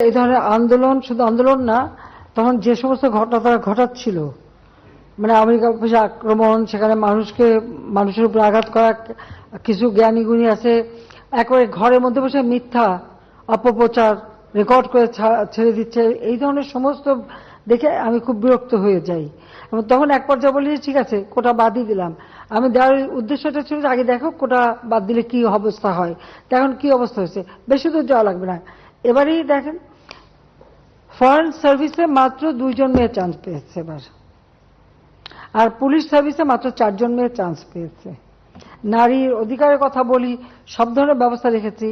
এই ধরনের আন্দোলন শুধু আন্দোলন না, তখন যে সমস্ত ঘটনা তারা ঘটাচ্ছিল, মানে আমেরিকার উপরে আক্রমণ, সেখানে মানুষের উপর আঘাত করা, কিছু জ্ঞানী গুণী আছে একবারে ঘরের মধ্যে বসে মিথ্যা অপপ্রচার রেকর্ড করে ছেড়ে দিচ্ছে, এই ধরনের সমস্ত দেখে আমি খুব বিরক্ত হয়ে যাই। এবং তখন এক পর্যায়ে বলি ঠিক আছে কোটা বাদই দিলাম। আমি দেওয়ার উদ্দেশ্যটা ছিল যে আগে দেখো কোটা বাদ দিলে কি অবস্থা হয়, এখন কি অবস্থা হয়েছে, বেশি দূর যাওয়া লাগবে না। এবারেই দেখেন ফরেন সার্ভিসে মাত্র 2 জন মেয়ে চান্স পেয়েছে এবার, আর পুলিশ সার্ভিসে মাত্র 4 জন মেয়ে চান্স পেয়েছে। নারীর অধিকারের কথা বলি, সব ধরনের ব্যবস্থা রেখেছি।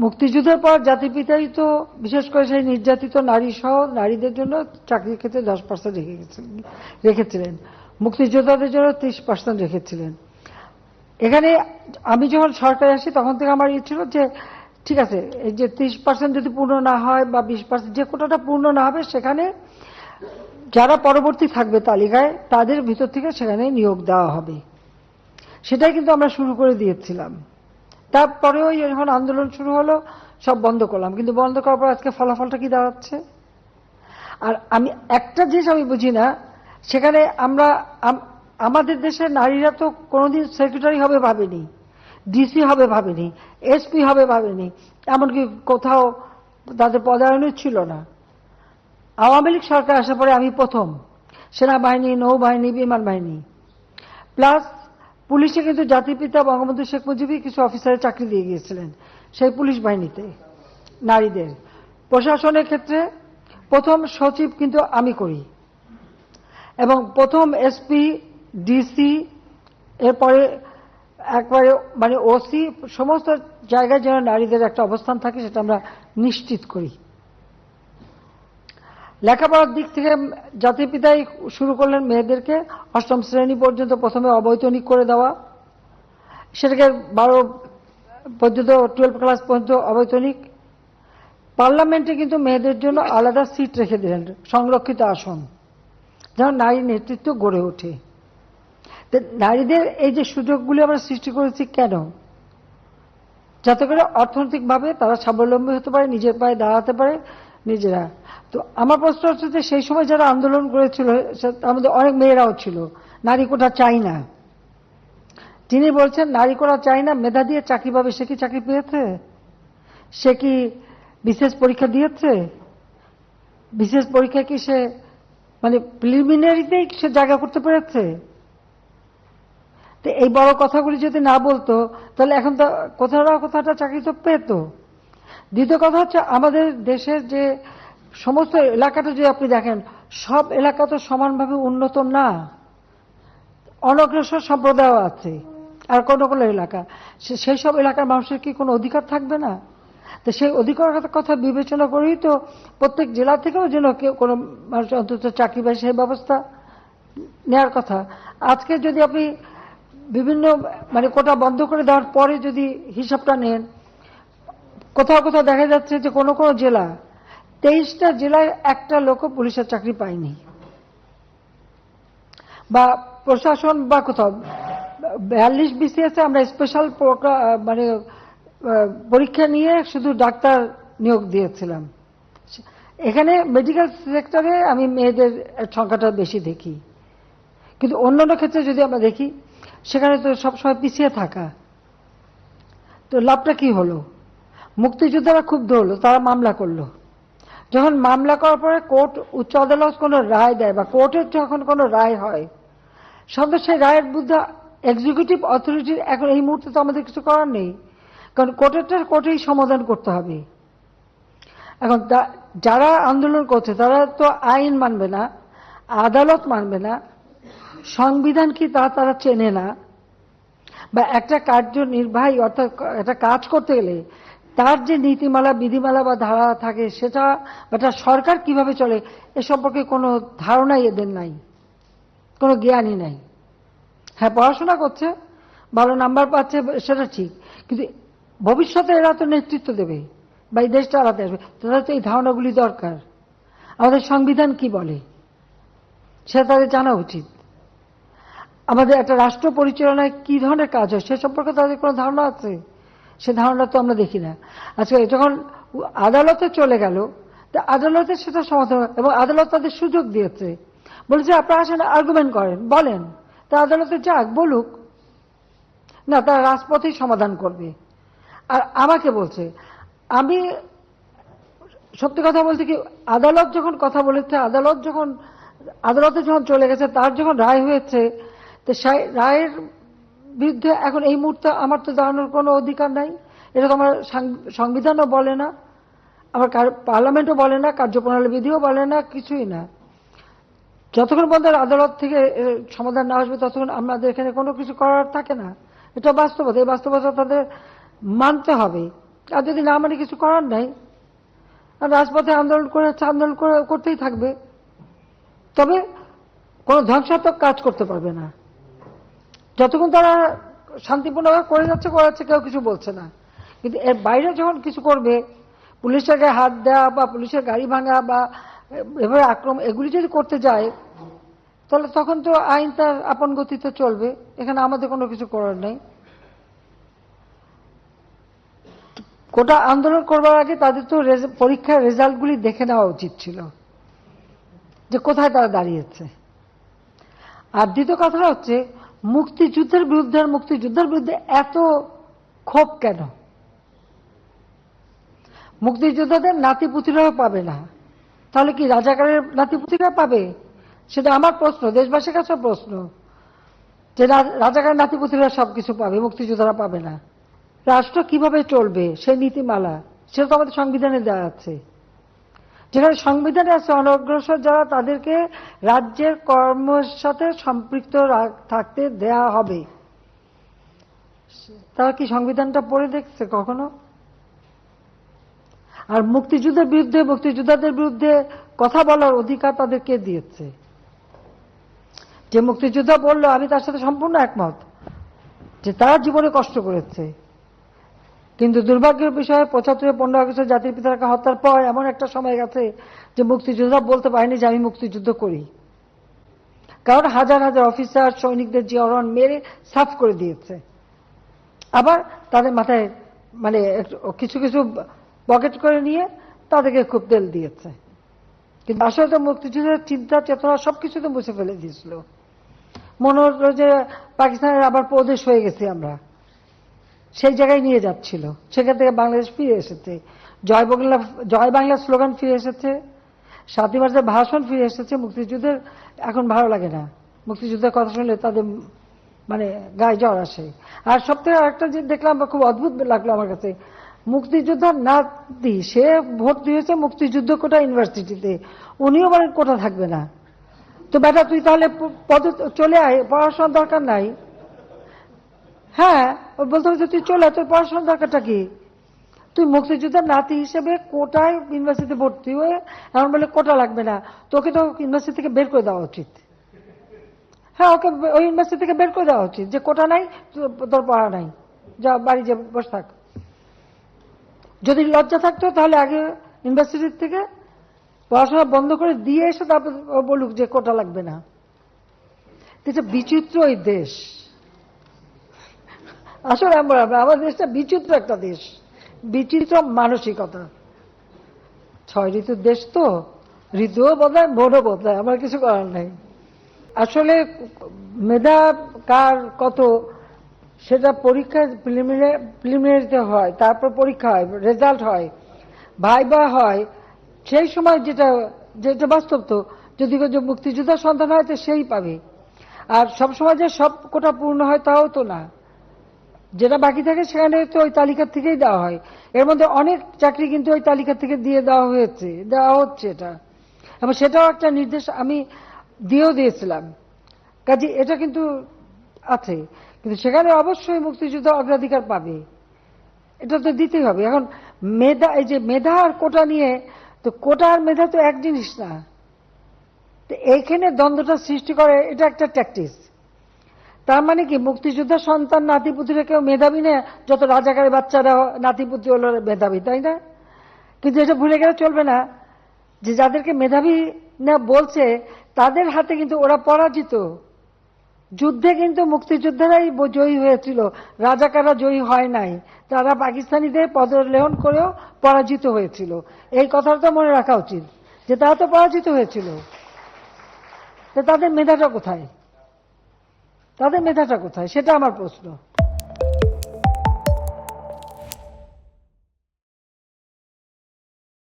মুক্তিযুদ্ধের পর জাতির তো বিশেষ করে সেই নির্যাতিত নারী সহ নারীদের জন্য চাকরির ক্ষেত্রে 10% রেখেছিলেন, মুক্তিযোদ্ধাদের জন্য 30% রেখেছিলেন। এখানে আমি যখন সরকারে আসি তখন থেকে আমার ইয়ে ছিল যে ঠিক আছে এই যে 30% যদি পূর্ণ না হয় বা 20% যে কোটাটা পূর্ণ না হবে, সেখানে যারা পরবর্তী থাকবে তালিকায় তাদের ভিতর থেকে সেখানে নিয়োগ দেওয়া হবে। সেটাই কিন্তু আমরা শুরু করে দিয়েছিলাম। তারপরেও যখন আন্দোলন শুরু হলো সব বন্ধ করলাম, কিন্তু বন্ধ করার পর আজকে ফলাফলটা কি দাঁড়াচ্ছে। আর আমি একটা জিনিস আমি বুঝি না, সেখানে আমাদের দেশের নারীরা তো কোনোদিন সেক্রেটারি হবে ভাবেনি, ডিসি হবে ভাবেনি, এসপি হবে ভাবেনি, এমনকি কোথাও তাদের পদায়নও ছিল না। আওয়ামী লীগ সরকার আসার পরে আমি প্রথম সেনাবাহিনী, নৌবাহিনী, বিমান বাহিনী প্লাস পুলিশে কিন্তু জাতির পিতা বঙ্গবন্ধু শেখ মুজিবই কিছু অফিসারের চাকরি দিয়ে গিয়েছিলেন সেই পুলিশ বাহিনীতে নারীদের। প্রশাসনের ক্ষেত্রে প্রথম সচিব কিন্তু আমি করি, এবং প্রথম এসপি, ডিসি, এরপরে একবারে মানে ওসি, সমস্ত জায়গায় যেন নারীদের একটা অবস্থান থাকে সেটা আমরা নিশ্চিত করি। লেখাপড়ার দিক থেকে জাতির পিতাই শুরু করলেন মেয়েদেরকে 8ম শ্রেণী পর্যন্ত প্রথমে অবৈতনিক করে দেওয়া, সেটাকে 12 পর্যন্ত 12 ক্লাস পর্যন্ত অবৈতনিক। পার্লামেন্টে কিন্তু মেয়েদের জন্য আলাদা সিট রেখে দিলেন, সংরক্ষিত আসন, যেন নারী নেতৃত্ব গড়ে ওঠে। নারীদের এই যে সুযোগগুলি আমরা সৃষ্টি করেছি কেন, যাতে করে অর্থনৈতিকভাবে তারা স্বাবলম্বী হতে পারে, নিজের পায়ে দাঁড়াতে পারে নিজেরা। তো আমার প্রশ্ন হচ্ছে যে সেই সময় যারা আন্দোলন করেছিল তার মধ্যে অনেক মেয়েরাও ছিল। নারী কোটা চাই না, যিনি বলছেন নারী কোটা চাই না, মেধা দিয়ে চাকরি পাবে, সে কি চাকরি পেয়েছে? সে কি বিশেষ পরীক্ষা দিয়েছে? বিশেষ পরীক্ষা কি সে মানে প্রিলিমিনারিতেই সে জায়গা করতে পেরেছে? তো এই বড় কথাগুলি যদি না বলতো তাহলে এখন তো কোথাও না কোথাও চাকরি তো পেত। দ্বিতীয় কথা হচ্ছে আমাদের দেশের যে সমস্ত এলাকাটা যদি আপনি দেখেন, সব এলাকা তো সমানভাবে উন্নত না, অনগ্রসর সম্প্রদায় আছে, আর কোনো কোনো এলাকা, সেই সব এলাকার মানুষের কি কোনো অধিকার থাকবে না? তো সেই অধিকারের কথা বিবেচনা করেই তো প্রত্যেক জেলা থেকেও যেন কেউ কোনো মানুষ অন্তত চাকরি পায় সেই ব্যবস্থা নেওয়ার কথা। আজকে যদি আপনি বিভিন্ন মানে কোটা বন্ধ করে দেওয়ার পরে যদি হিসাবটা নেন, কোথাও কোথাও দেখা যাচ্ছে যে কোনো কোনো জেলা 23টা জেলায় একটা লোকও পুলিশের চাকরি পায়নি, বা প্রশাসন বা কোথাও 42 BCS আমরা স্পেশাল মানে পরীক্ষা নিয়ে শুধু ডাক্তার নিয়োগ দিয়েছিলাম। এখানে মেডিকেল সেক্টরে আমি মেয়েদের সংখ্যাটা বেশি দেখি, কিন্তু অন্যান্য ক্ষেত্রে যদি আমরা দেখি সেখানে তো সবসময় পিছিয়ে থাকা। তো লাভটা কি হলো? মুক্তিযোদ্ধারা খুব ধরলো, তারা মামলা করলো। যখন মামলা করার পরে কোর্ট, উচ্চ আদালত কোনো রায় দেয় বা কোর্টের যখন কোনো রায় হয়, সঙ্গে সেই রায়ের বিরুদ্ধে এক্সিকিউটিভ অথরিটির এখন এই মুহূর্তে তো আমাদের কিছু করার নেই, কারণ কোর্টেই সমাধান করতে হবে। এখন যারা আন্দোলন করছে তারা তো আইন মানবে না, আদালত মানবে না, সংবিধান কি তারা চেনে না, বা একটা কার্যনির্বাহী অর্থাৎ একটা কাজ করতে গেলে তার যে নীতিমালা, বিধিমালা বা ধারা থাকে সেটা, বা সরকার কিভাবে চলে এ সম্পর্কে কোনো ধারণাই এদের নাই, কোনো জ্ঞানই নাই। হ্যাঁ, পড়াশোনা করছে, ভালো নাম্বার পাচ্ছে, সেটা ঠিক, কিন্তু ভবিষ্যতে এরা তো নেতৃত্ব দেবে বা এই দেশটা আলাদা আসবে, তাদের তো এই ধারণাগুলি দরকার। আমাদের সংবিধান কি বলে সেটা তাদের জানা উচিত। আমাদের একটা রাষ্ট্র পরিচালনায় কি ধরনের কাজ হয় সে সম্পর্কে তাদের কোনো ধারণা আছে সে ধারণা তো আমরা দেখি না। আজকে যখন আদালতে চলে গেল, তা আদালতে সেটা সমাধান, এবং আদালত তাদের সুযোগ দিয়েছে, বলেছে আপনারা আসেন আর্গুমেন্ট করেন, বলেন, তা আদালতে যাক, বলুক না, তারা রাজপথেই সমাধান করবে। আর আমাকে বলছে, আমি সত্যি কথা বলতে কি, আদালত যখন কথা বলেছে, আদালতে যখন চলে গেছে, তার যখন রায় হয়েছে, তো সেই রায়ের বিরুদ্ধে এখন এই মুহূর্তে আমার তো দাঁড়ানোর কোনো অধিকার নাই। এটা তো আমার সংবিধানও বলে না, আমার পার্লামেন্টও বলে না, কার্যপ্রণালী বিধিও বলে না, কিছুই না। যতক্ষণ পর্যন্ত আদালত থেকে সমাধান না আসবে ততক্ষণ আমাদের এখানে কোনো কিছু করার থাকে না। এটা বাস্তবতা, এই বাস্তবতা তাদের মানতে হবে। আর যদি না মানে কিছু করার নাই, আর রাজপথে আন্দোলন করে আন্দোলন করতেই থাকবে, তবে কোনো ধ্বংসাত্মক কাজ করতে পারবে না। যতক্ষণ তারা শান্তিপূর্ণভাবে করাচ্ছে, কেউ কিছু বলছে না। কিন্তু এর বাইরে যখন কিছু করবে, পুলিশের গায়ে হাত দেওয়া বা পুলিশের গাড়ি ভাঙা বা এভাবে আক্রমণ, এগুলি যদি করতে যায়, তাহলে তখন তো আইন তার আপন গতিতে চলবে, এখানে আমাদের কোনো কিছু করার নেই। কোটা আন্দোলন করবার আগে তাদের তো পরীক্ষার রেজাল্টগুলি দেখে নেওয়া উচিত ছিল, যে কোথায় তারা দাঁড়িয়েছে। আর দ্বিতীয় কথা হচ্ছে, মুক্তিযুদ্ধের বিরুদ্ধে এত ক্ষোভ কেন? মুক্তিযোদ্ধাদের নাতিপুতিরাও পাবে না, তাহলে কি রাজাকারের নাতিপুতিরা পাবে? সেটা আমার প্রশ্ন, দেশবাসীর কাছে প্রশ্ন, যে রাজাকারের নাতিপুতিরা সবকিছু পাবে, মুক্তিযোদ্ধারা পাবে না। রাষ্ট্র কিভাবে চলবে সেই নীতিমালা, সেটা তো আমাদের সংবিধানে দেওয়া আছে। যেখানে সংবিধানে আছে অনগ্রসর যারা, তাদেরকে রাজ্যের কর্মের সাথে সম্পৃক্ত থাকতে দেয়া হবে। তারা কি সংবিধানটা পড়ে দেখছে কখনো? আর মুক্তিযোদ্ধাদের বিরুদ্ধে কথা বলার অধিকার তাদেরকে দিয়েছে। যে মুক্তিযোদ্ধা বলল, আমি তার সাথে সম্পূর্ণ একমত যে তারা জীবনে কষ্ট করেছে, কিন্তু দুর্ভাগ্যের বিষয়ে ৭৫-১৫ আগস্ট জাতির পিতাকে হত্যার পর এমন একটা সময় গেছে যে মুক্তিযোদ্ধা বলতে পারেনি যে আমি মুক্তিযুদ্ধ করি, কারণ হাজার হাজার অফিসার সৈনিকদের জিয়ারন মেরে সাফ করে দিয়েছে। আবার তাদের মাথায় মানে কিছু কিছু পকেট করে নিয়ে তাদেরকে খুব তেল দিয়েছে, কিন্তু আসলে তো মুক্তিযুদ্ধের চিন্তা চেতনা সবকিছু তো মুছে ফেলে দিয়েছিল। মনে হলো যে পাকিস্তানের আবার প্রদেশ হয়ে গেছি আমরা, সেই জায়গায় নিয়ে যাচ্ছিল। সেখান থেকে বাংলাদেশ ফিরে এসেছে, জয় বাংলা স্লোগান ফিরে এসেছে, ৭ই মার্চের ভাষণ ফিরে এসেছে। মুক্তিযুদ্ধের এখন ভালো লাগে না, মুক্তিযুদ্ধের কথা শুনলে তাদের মানে গায়ে জ্বর আসে। আর সবথেকে আরেকটা যে দেখলাম, খুব অদ্ভুত লাগলো আমার কাছে, মুক্তিযোদ্ধার নাতি, সে ভর্তি হয়েছে মুক্তিযুদ্ধ কোটা ইউনিভার্সিটিতে, উনিও বলেন কোটা থাকবে না। তো বেটা তুই তাহলে পদে চলে আয়, পড়াশোনার দরকার নাই। হ্যাঁ, বলতে হচ্ছে তুই চলে আয়, তোর পড়াশোনার দরকারটা কি? তুই মুক্তিযোদ্ধার নাতি হিসেবে কোটায় ইউনিভার্সিটি ভর্তি হয়ে এমন বলে কোটা লাগবে না, তোকে তো ইউনিভার্সিটি থেকে বের করে দেওয়া উচিত। হ্যাঁ, ওকে ওই ইউনিভার্সিটি থেকে বের করে দেওয়া উচিত, যে কোটা নাই, তোর পড়া নাই, যা বাড়ি যে বসে থাক। যদি লজ্জা থাকতো তাহলে আগে ইউনিভার্সিটির থেকে পড়াশোনা বন্ধ করে দিয়ে এসে তারপর বলুক যে কোটা লাগবে না। এটা বিচিত্র এই দেশ, আসলে আমার দেশটা বিচিত্র একটা দেশ, বিচিত্র মানসিকতা। ৬ ঋতুর দেশ তো, ঋতুও বদলায়, মনও বদলায়, আমার কিছু করার নাই। আসলে মেধা কার কত সেটা পরীক্ষা প্রিলিমিনারিতে হয়, তারপর পরীক্ষা হয়, রেজাল্ট হয়, ভাইবা হয়, সেই সময় যেটা বাস্তব। তো যদি মুক্তিযোদ্ধার সন্তান হয় তো সেই পাবে। আর সবসময় যে সব কোটা পূর্ণ হয় তাও তো না, যেটা বাকি থাকে সেখানে তো ওই তালিকার থেকেই দেওয়া হয়। এর মধ্যে অনেক চাকরি কিন্তু ওই তালিকা থেকে দেওয়া হচ্ছে এটা, এবং সেটাও একটা নির্দেশ আমি দিয়েছিলাম। কাজে এটা কিন্তু আছে, কিন্তু সেখানে অবশ্যই মুক্তিযুদ্ধ অগ্রাধিকার পাবে, এটা তো দিতেই হবে। এখন মেধা, এই যে মেধা আর কোটা নিয়ে, তো কোটা আর মেধা তো এক জিনিস না, তো এইখানে দ্বন্দ্বটা সৃষ্টি করে, এটা একটা ট্যাকটিস। তার মানে কি মুক্তিযোদ্ধার সন্তান নাতিপুতিরা কেউ মেধাবী না, যত রাজাকারের বাচ্চারা নাতিপুতি হলো মেধাবী, তাই না? কিন্তু এটা ভুলে গেলে চলবে না যে যাদেরকে মেধাবী না বলছে তাদের হাতে কিন্তু ওরা পরাজিত, যুদ্ধে কিন্তু মুক্তিযোদ্ধারাই জয়ী হয়েছিল, রাজাকাররা জয়ী হয় নাই। তারা পাকিস্তানিদের পদলেহন করেও পরাজিত হয়েছিল। এই কথাটা তো মনে রাখা উচিত যে তারা তো পরাজিত হয়েছিল। তো তাদের মেধাটা কোথায়? তাদের মেধাটা কোথায়? সেটা আমার প্রশ্ন।